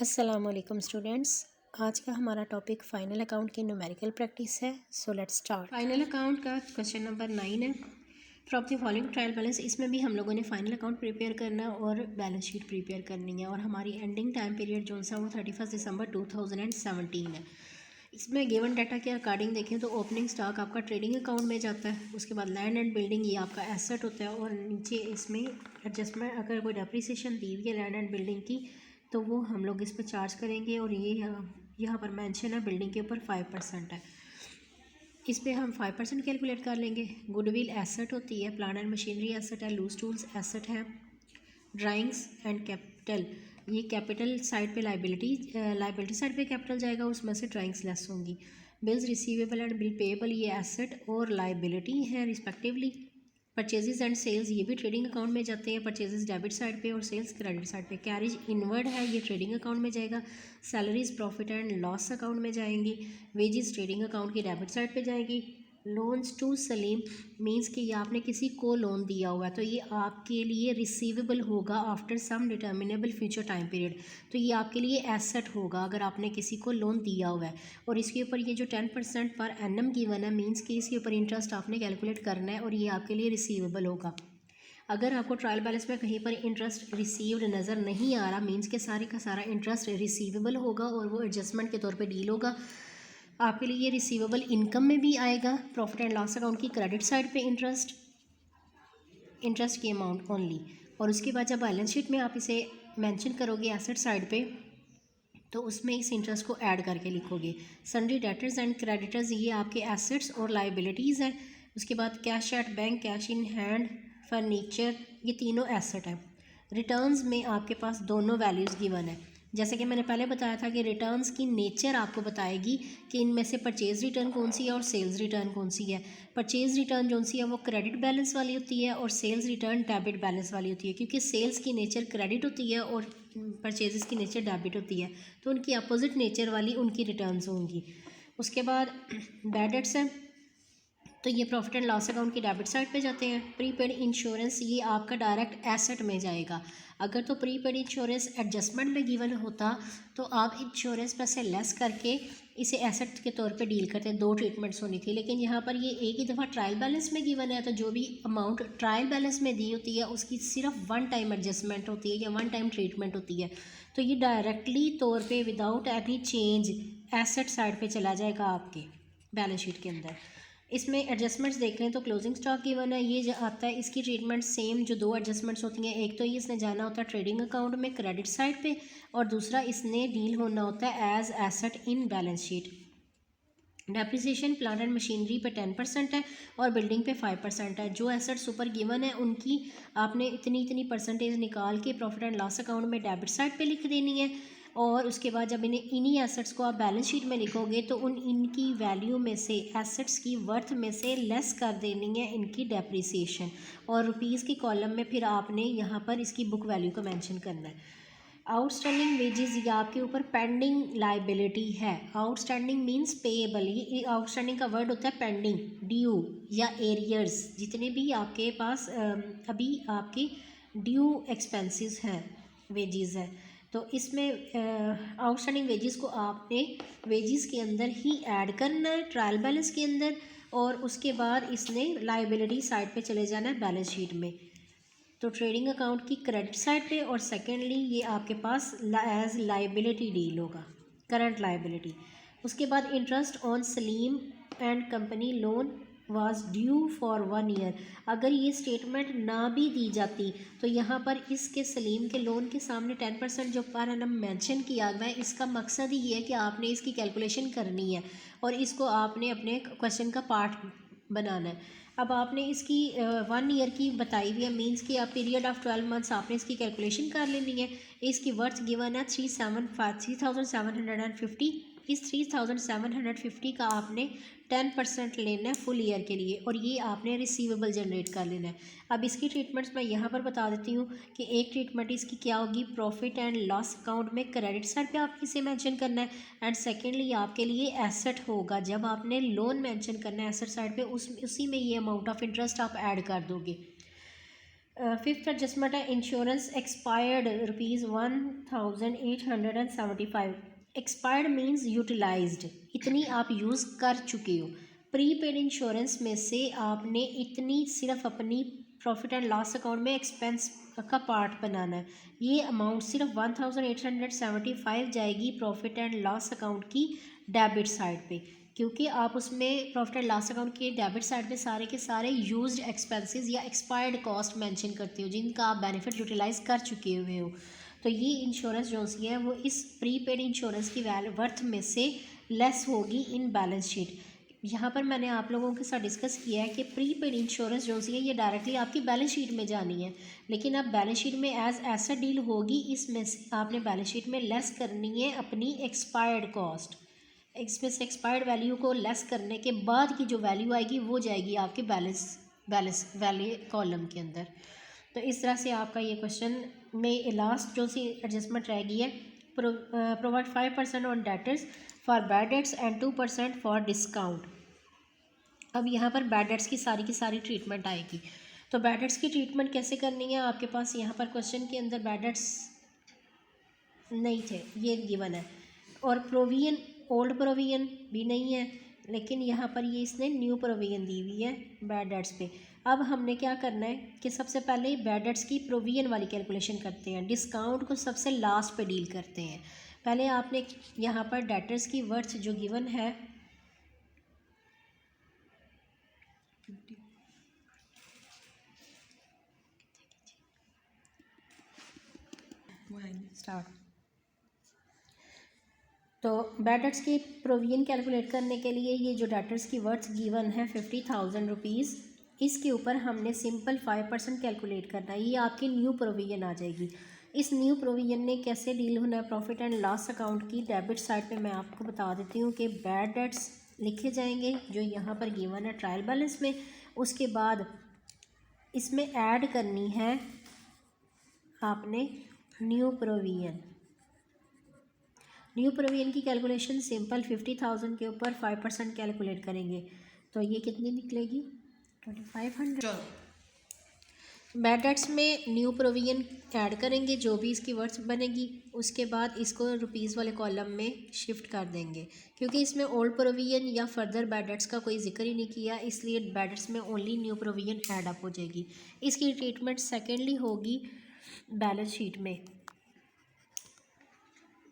अस्सलाम वालेकुम स्टूडेंट्स। आज का हमारा टॉपिक फाइनल अकाउंट की न्यूमेरिकल प्रैक्टिस है। So let's start. Final account का क्वेश्चन नंबर 9 है। From the following trial balance, इसमें भी हम लोगों ने फाइनल अकाउंट प्रिपेयर करना और बैलेंस शीट प्रिपेयर करनी है और हमारी एंडिंग टाइम पीरियड जो सा वो 31 दिसंबर 2017 है। इसमें गिवन डाटा के अकॉर्डिंग देखें तो ओपनिंग स्टॉक आपका ट्रेडिंग अकाउंट में जाता है, उसके बाद लैंड एंड बिल्डिंग ये आपका एसेट होता है और नीचे इसमें एडजस्टमेंट अगर कोई डेप्रिसिएशन दी हुई है लैंड एंड बिल्डिंग की तो वो हम लोग इस पर चार्ज करेंगे और ये यहाँ पर मेंशन है बिल्डिंग के ऊपर 5% है, इस पर हम 5% कैलकुलेट कर लेंगे। गुडविल एसेट होती है, प्लांट एंड मशीनरी एसेट है, लूज टूल्स एसेट है, ड्राइंग्स एंड कैपिटल ये कैपिटल साइड पे लाइबिलिटी साइड पे कैपिटल जाएगा, उसमें से ड्राइंग्स लेस होंगी। Bills receivable and bill payable ये एसेट और लाइबिलिटी है रिस्पेक्टिवली। परचेजेस एंड सेल्स ये भी ट्रेडिंग अकाउंट में जाते हैं, परचेजेस डेबिट साइड पे और सेल्स क्रेडिट साइड पे। कैरेज इनवर्ड है ये ट्रेडिंग अकाउंट में जाएगा। Salaries profit and loss account में जाएंगी। वेजेस ट्रेडिंग अकाउंट की डेबिट साइड पे जाएगी। लोन्स टू सलीम मीन्स कि ये आपने किसी को लोन दिया हुआ है तो ये आपके लिए रिसीवेबल होगा after some determinable future time period, तो ये आपके लिए एसेट होगा अगर आपने किसी को लोन दिया हुआ है। और इसके ऊपर ये जो 10% पर एनम गिवन है मीन्स कि इसके ऊपर इंटरेस्ट आपने कैलकुलेट करना है और ये आपके लिए रिसीवेबल होगा। अगर आपको ट्रायल बैलेंस में कहीं पर इंटरेस्ट रिसीव्ड नज़र नहीं आ रहा मीन्स के सारे का सारा इंटरेस्ट रिसीवेबल होगा और वो एडजस्टमेंट के तौर पे डील होगा। आपके लिए ये रिसीवेबल इनकम में भी आएगा। प्रॉफिट एंड लॉस अकाउंट की क्रेडिट साइड पे इंटरेस्ट की अमाउंट ओनली, और उसके बाद जब बैलेंस शीट में आप इसे मेंशन करोगे एसेट साइड पे तो उसमें इस इंटरेस्ट को ऐड करके लिखोगे। सन्ड्री डेटर्स एंड क्रेडिटर्स ये आपके एसेट्स और लाइबिलिटीज़ हैं। उसके बाद cash at bank, cash in hand, furniture ये तीनों एसेट हैं। रिटर्न्स में आपके पास दोनों वैल्यूज़ गिवन है। जैसे कि मैंने पहले बताया था कि रिटर्न्स की नेचर आपको बताएगी कि इनमें से परचेज़ रिटर्न कौन सी है और सेल्स रिटर्न कौन सी है। परचेज़ रिटर्न जो सी है वो क्रेडिट बैलेंस वाली होती है और सेल्स रिटर्न डेबिट बैलेंस वाली होती है, क्योंकि सेल्स की नेचर क्रेडिट होती है और परचेज़ की नेचर डेबिट होती है, तो उनकी अपोजिट नेचर वाली उनकी रिटर्न्स होंगी। उसके बाद बैड डेट्स है तो ये प्रॉफिट एंड लॉस अकाउंट की डेबिट साइड पे जाते हैं। प्रीपेड इंश्योरेंस ये आपका डायरेक्ट एसेट में जाएगा। अगर तो प्रीपेड इंश्योरेंस एडजस्टमेंट में गिवन होता तो आप इंश्योरेंस पैसे लेस करके इसे एसेट के तौर पे डील करते हैं। दो ट्रीटमेंट्स होनी थी, लेकिन यहाँ पर ये एक ही दफ़ा ट्रायल बैलेंस में गिवन है तो जो भी अमाउंट ट्रायल बैलेंस में दी होती है उसकी सिर्फ वन टाइम एडजस्टमेंट होती है या वन टाइम ट्रीटमेंट होती है, तो ये डायरेक्टली तौर पर without any change asset side पर चला जाएगा आपके बैलेंस शीट के अंदर। इसमें एडजस्टमेंट्स देख रहे हैं तो क्लोजिंग स्टॉक गिवन है, ये जो आता है इसकी ट्रीटमेंट सेम जो दो एडजस्टमेंट्स होती हैं, एक तो ये इसने जाना होता है ट्रेडिंग अकाउंट में क्रेडिट साइड पे और दूसरा इसने डील होना होता है as asset in balance sheet. Depreciation plant and machinery पे 10% है और बिल्डिंग पे 5% है। जो एसेट्स ऊपर गिवन है उनकी आपने इतनी परसेंटेज निकाल के प्रॉफिट एंड लॉस अकाउंट में डेबिट साइड पे लिख देनी है और उसके बाद जब इन्हीं एसेट्स को आप बैलेंस शीट में लिखोगे तो इनकी वैल्यू में से एसेट्स की वर्थ में से लेस कर देनी है इनकी डेप्रिसिएशन और रुपीज़ की कॉलम में फिर आपने यहाँ पर इसकी बुक वैल्यू को मेंशन करना है। आउटस्टैंडिंग वेजेस ये आपके ऊपर पेंडिंग लाइबिलिटी है। आउटस्टैंडिंग मींस पेएबल, ये आउटस्टैंडिंग का वर्ड होता है पेंडिंग, ड्यू या एरियर्स, जितने भी आपके पास अभी आपके ड्यू एक्सपेंसेस हैं वेजेस है, तो इसमें आउटस्टैंडिंग वेजेस को आपने वेजेस के अंदर ही ऐड करना है ट्रायल बैलेंस के अंदर और उसके बाद इसने लाइबिलिटी साइड पे चले जाना है बैलेंस शीट में, तो ट्रेडिंग अकाउंट की क्रेडिट साइड पे और सेकेंडली ये आपके पास एज लाइबिलिटी डील होगा, करंट लाइबिलिटी। उसके बाद interest on Salim and company loan was due for 1 year, अगर ये स्टेटमेंट ना भी दी जाती तो यहाँ पर इसके सलीम के लोन के सामने 10% जो पर एनम मेंशन किया गया है, इसका मकसद ही ये है कि आपने इसकी कैलकुलेशन करनी है और इसको आपने अपने क्वेश्चन का पार्ट बनाना है। अब आपने इसकी 1 ईयर की बताई हुई है मीन्स कि आप पीरियड ऑफ 12 मंथ्स आपने इसकी कैलकुलेशन कर लेनी है। इसकी वर्थ गिवन है 3750। इस 3750 का आपने 10% लेना है फुल ईयर के लिए और ये आपने रिसीवेबल जनरेट कर लेना है। अब इसकी ट्रीटमेंट्स मैं यहाँ पर बता देती हूँ कि एक ट्रीटमेंट इसकी क्या होगी, प्रॉफिट एंड लॉस अकाउंट में क्रेडिट साइड पे आप इसे मेंशन करना है एंड सेकेंडली आपके लिए एसेट होगा, जब आपने लोन मेंशन करना है एसेट साइड पे उसी में ये अमाउंट ऑफ इंटरेस्ट आप ऐड कर दोगे। फिफ्थ एडजस्टमेंट है insurance expired ₹1875। Expired means utilized, इतनी आप यूज़ कर चुके हो। प्रीपेड इंश्योरेंस में से आपने इतनी सिर्फ अपनी प्रॉफिट एंड लॉस अकाउंट में एक्सपेंस का पार्ट बनाना है। ये अमाउंट सिर्फ 1875 जाएगी प्रॉफिट एंड लॉस अकाउंट की डेबिट साइड पे, क्योंकि आप उसमें प्रॉफिट एंड लॉस अकाउंट के डेबिट साइड पे सारे के सारे यूज्ड एक्सपेंसेस या एक्सपायर्ड कॉस्ट मेंशन करते हो जिनका आप बेनिफिट यूटिलाइज कर चुके हुए हो। तो ये इंश्योरेंस जो सी है वो इस प्रीपेड इंश्योरेंस की वर्थ में से लेस होगी इन बैलेंस शीट। यहाँ पर मैंने आप लोगों के साथ डिस्कस किया है कि प्रीपेड इंश्योरेंस जो सी है ये डायरेक्टली आपकी बैलेंस शीट में जानी है, लेकिन अब बैलेंस शीट में एज एसेट डील होगी, इसमें से आपने बैलेंस शीट में लेस करनी है अपनी एक्सपायर्ड कॉस्ट। इसमें से एक्सपायर्ड वैल्यू को लेस करने के बाद की जो वैल्यू आएगी वो जाएगी आपके बैलेंस वैल्यू कॉलम के अंदर। तो इस तरह से आपका ये क्वेश्चन में लास्ट जो सी एडजस्टमेंट रह गई है, provide 5% on debtors for bad debts and 2% for discount. अब यहाँ पर बैड डेट्स की सारी ट्रीटमेंट आएगी। तो बैड डेट्स की ट्रीटमेंट कैसे करनी है, आपके पास यहाँ पर क्वेश्चन के अंदर बैड डेट्स नहीं थे, ये गिवन है, और प्रोविजन ओल्ड प्रोविजन भी नहीं है, लेकिन यहाँ पर ये इसने न्यू प्रोविजन दी हुई है बैड डेट्स पे। अब हमने क्या करना है कि सबसे पहले बैड डेट्स की प्रोविजन वाली कैलकुलेशन करते हैं, डिस्काउंट को सबसे लास्ट पे डील करते हैं। पहले आपने यहाँ पर डेटर्स की वर्थ जो गिवन है स्टार्ट, तो बैड डेट्स की प्रोविजन कैलकुलेट करने के लिए ये जो डेटर्स की वर्थ गिवन है 50,000 रुपीज़, इसके ऊपर हमने सिंपल 5% कैलकुलेट करना है। ये आपकी न्यू प्रोविजन आ जाएगी। इस न्यू प्रोविजन ने कैसे डील होना है प्रॉफिट एंड लॉस अकाउंट की डेबिट साइड पे, मैं आपको बता देती हूँ कि बैड डेट्स लिखे जाएंगे जो यहाँ पर गिवन है ट्रायल बैलेंस में। उसके बाद इसमें ऐड करनी है आपने न्यू प्रोविजन। न्यू प्रोविजन की कैलकुलेशन सिंपल 50,000 के ऊपर 5% कैलकुलेट करेंगे, तो ये कितनी निकलेगी 2500। बैड डेट्स में न्यू प्रोविजन ऐड करेंगे, जो भी इसकी वर्थ बनेगी, उसके बाद इसको रुपीज़ वाले कॉलम में शिफ्ट कर देंगे। क्योंकि इसमें ओल्ड प्रोविजन या फर्दर बैड डेट्स का कोई जिक्र ही नहीं किया, इसलिए बैड डेट्स में only new provision add up हो जाएगी। इसकी ट्रीटमेंट सेकेंडली होगी बैलेंस शीट में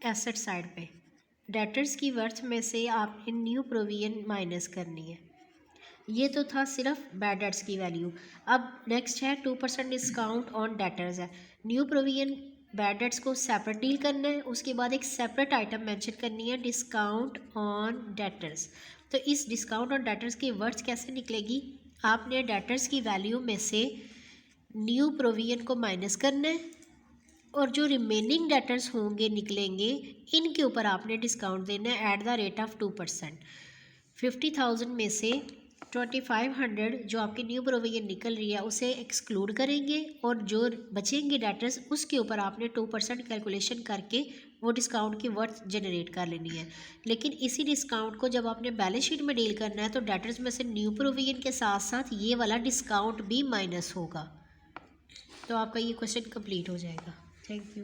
एसेट साइड पे। डेटर्स की वर्थ में से आपने न्यू प्रोविजन माइनस करनी है। ये तो था सिर्फ बैड डेट्स की वैल्यू। अब नेक्स्ट है 2% डिस्काउंट ऑन डेटर्स है। न्यू प्रोविजन बैड डेट्स को सेपरेट डील करना है, उसके बाद एक सेपरेट आइटम मेंशन करनी है डिस्काउंट ऑन डेटर्स। तो इस डिस्काउंट ऑन डेटर्स की वर्थ कैसे निकलेगी, आपने डेटर्स की वैल्यू में से न्यू प्रोविजन को माइनस करना है, और जो रिमेनिंग डेटर्स होंगे निकलेंगे, इनके ऊपर आपने डिस्काउंट देना है एट द रेट ऑफ 2%। 50,000 में से 2500 जो आपकी न्यू प्रोविजन निकल रही है उसे एक्सक्लूड करेंगे, और जो बचेंगे डेटर्स उसके ऊपर आपने 2% कैलकुलेशन करके वो डिस्काउंट की वर्थ जनरेट कर लेनी है। लेकिन इसी डिस्काउंट को जब आपने बैलेंस शीट में डील करना है तो डेटर्स में से न्यू प्रोविजन के साथ साथ ये वाला डिस्काउंट भी माइनस होगा। तो आपका ये क्वेश्चन कंप्लीट हो जाएगा। Thank you.